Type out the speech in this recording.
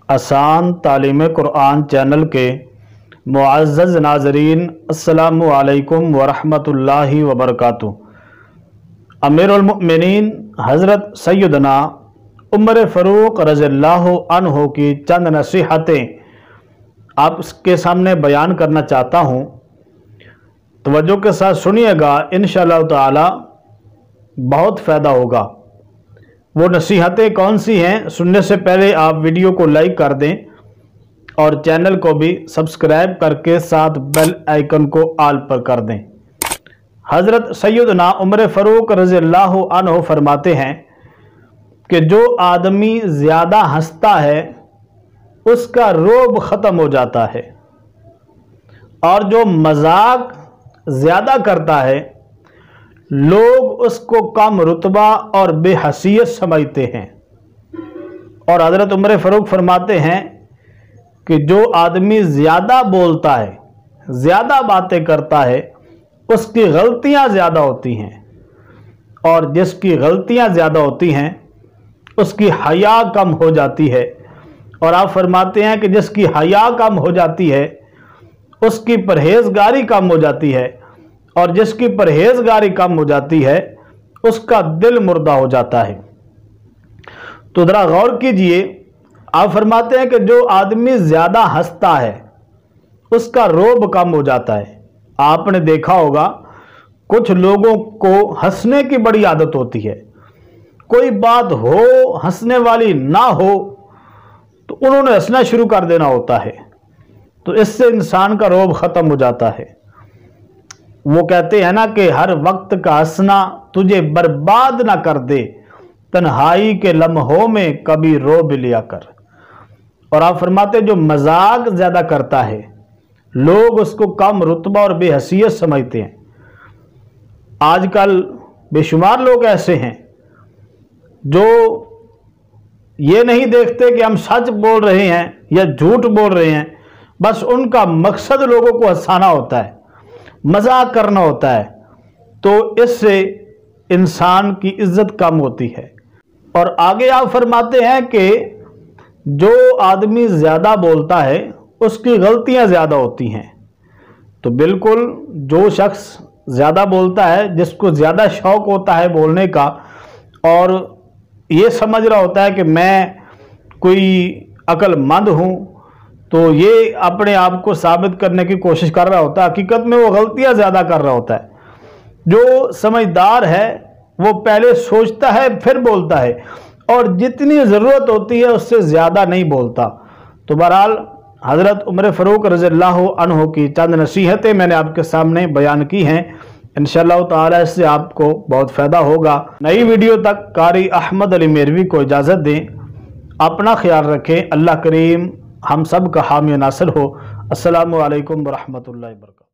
आसान तालीम कुरान चैनल के मुअज़्ज़ज़ नाज़रीन, अस्सलामु अलैकुम वरहमतुल्लाहि वबरकातुहू। अमीरुल मुमिनीन हज़रत सैयदना उमर फ़ारूक रज़ियल्लाहु अन्हु की चंद नसीहतें आपके सामने बयान करना चाहता हूँ। तवज्जो के साथ सुनिएगा, इंशाअल्लाह ताला बहुत फ़ायदा होगा। वो नसीहतें कौन सी हैं, सुनने से पहले आप वीडियो को लाइक कर दें और चैनल को भी सब्सक्राइब करके साथ बेल आइकन को आल पर कर दें। हज़रत सैयदना उमर फ़ारूक रज़ियल्लाहु अन्हु फरमाते हैं कि जो आदमी ज़्यादा हंसता है उसका रोब ख़त्म हो जाता है, और जो मजाक ज़्यादा करता है लोग उसको कम रुतबा और बेहसीयत समझते हैं। और हज़रत उमर फ़ारूक फरमाते हैं कि जो आदमी ज़्यादा बोलता है, ज़्यादा बातें करता है, उसकी गलतियां ज़्यादा होती हैं, और जिसकी गलतियां ज़्यादा होती हैं उसकी हया कम हो जाती है। और आप फरमाते हैं कि जिसकी हया कम हो जाती है उसकी परहेज़गारी कम हो जाती है, और जिसकी परहेज़गारी कम हो जाती है उसका दिल मुर्दा हो जाता है। तो ज़रा गौर कीजिए, आप फरमाते हैं कि जो आदमी ज़्यादा हंसता है उसका रोब कम हो जाता है। आपने देखा होगा कुछ लोगों को हंसने की बड़ी आदत होती है, कोई बात हो हंसने वाली ना हो तो उन्होंने हंसना शुरू कर देना होता है, तो इससे इंसान का रोब ख़त्म हो जाता है। वो कहते हैं ना कि हर वक्त का हंसना तुझे बर्बाद ना कर दे, तन्हाई के लम्हों में कभी रो भी लिया कर। और आप फरमाते जो मजाक ज़्यादा करता है लोग उसको कम रुतबा और बेहसीयत समझते हैं। आजकल बेशुमार लोग ऐसे हैं जो ये नहीं देखते कि हम सच बोल रहे हैं या झूठ बोल रहे हैं, बस उनका मकसद लोगों को हंसाना होता है, मजाक करना होता है। तो इससे इंसान की इज्जत कम होती है। और आगे आप फरमाते हैं कि जो आदमी ज़्यादा बोलता है उसकी गलतियां ज़्यादा होती हैं। तो बिल्कुल जो शख्स ज़्यादा बोलता है, जिसको ज़्यादा शौक़ होता है बोलने का, और ये समझ रहा होता है कि मैं कोई अक्लमंद हूँ, तो ये अपने आप को साबित करने की कोशिश कर रहा होता है। हकीकत में वो गलतियां ज़्यादा कर रहा होता है। जो समझदार है वो पहले सोचता है फिर बोलता है, और जितनी ज़रूरत होती है उससे ज़्यादा नहीं बोलता। तो बहरहाल हज़रत उमर फ़ारूक रज़ियल्लाहु अन्हु की चंद नसीहतें मैंने आपके सामने बयान की हैं। इंशाअल्लाह ताला इससे आपको बहुत फ़ायदा होगा। नई वीडियो तक कारी अहमद अली मेरवी को इजाज़त दें। अपना ख्याल रखें। अल्लाह करीम हम सब का हामी नासिर हो। अस्सलामु अलैकुम वरहमतुल्लाहि वबरकातुहू।